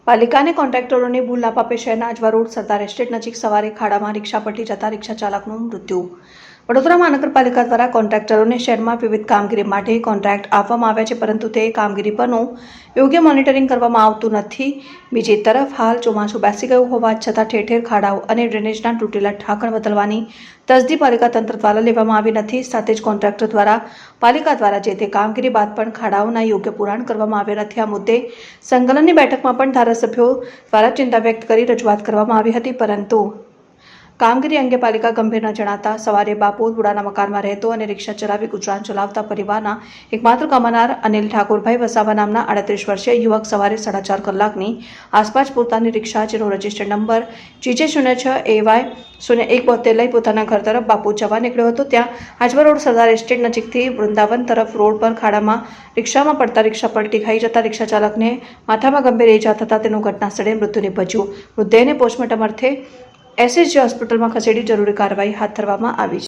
પાલિકાને કોન્ટ્રાક્ટરોની ભૂલ લાપાપે શહેરના અજવા રોડ સરદાર એસ્ટેટ નજીક સવારે ખાડામાં રિક્ષા પલટી જતા રિક્ષા ચાલકનું મૃત્યુ. વડોદરા મહાનગરપાલિકા દ્વારા કોન્ટ્રાક્ટરોને શહેરમાં વિવિધ કામગીરી માટે કોન્ટ્રાક્ટ આપવામાં આવ્યા છે, પરંતુ તે કામગીરી પરનું યોગ્ય મોનિટરિંગ કરવામાં આવતું નથી. બીજી તરફ હાલ ચોમાસું બેસી ગયું હોવા છતાં ઠેર ઠેર ખાડાઓ અને ડ્રેનેજના તૂટેલા ઢાંકણ બદલવાની તસદી પાલિકા તંત્ર દ્વારા લેવામાં આવી નથી. સાથે જ કોન્ટ્રાક્ટર દ્વારા પાલિકા દ્વારા જે તે કામગીરી બાદ પણ ખાડાઓના યોગ્ય પુરાણ કરવામાં આવ્યા નથી. આ મુદ્દે સંકલનની બેઠકમાં પણ ધારાસભ્યો દ્વારા ચિંતા વ્યક્ત કરી રજૂઆત કરવામાં આવી હતી, પરંતુ કામગીરી અંગે પાલિકા ગંભીર ન જણાતા સવારે બાપોદ વુડાના મકાનમાં રહેતો અને રિક્ષા ચલાવી ગુજરાન ચલાવતા પરિવારના એકમાત્ર કમાનાર અનિલ ઠાકોરભાઈ વસાવા નામના 38 વર્ષીય યુવક સવારે 4.5 કલાકની આસપાસ પોતાની રિક્ષા જેનો રજિસ્ટર્ડ નંબર GJ06AY0172 લઈ પોતાના ઘર તરફ બાપોદ જવા નીકળ્યો હતો. ત્યાં અજવા રોડ સરદાર એસ્ટેટ નજીકથી વૃંદાવન તરફ રોડ પર ખાડામાં રિક્ષામાં પડતા રિક્ષા પલટી ખાઈ જતા રિક્ષા ચાલકને માથામાં ગંભીર ઇજા થતાં તેનું ઘટના સ્થળે મૃત્યુ નીપજ્યું. મૃતદેહને પોસ્ટમોર્ટમ અર્થે SSG હોસ્પિટલમાં ખસેડી જરૂરી કાર્યવાહી હાથ ધરવામાં આવી છે.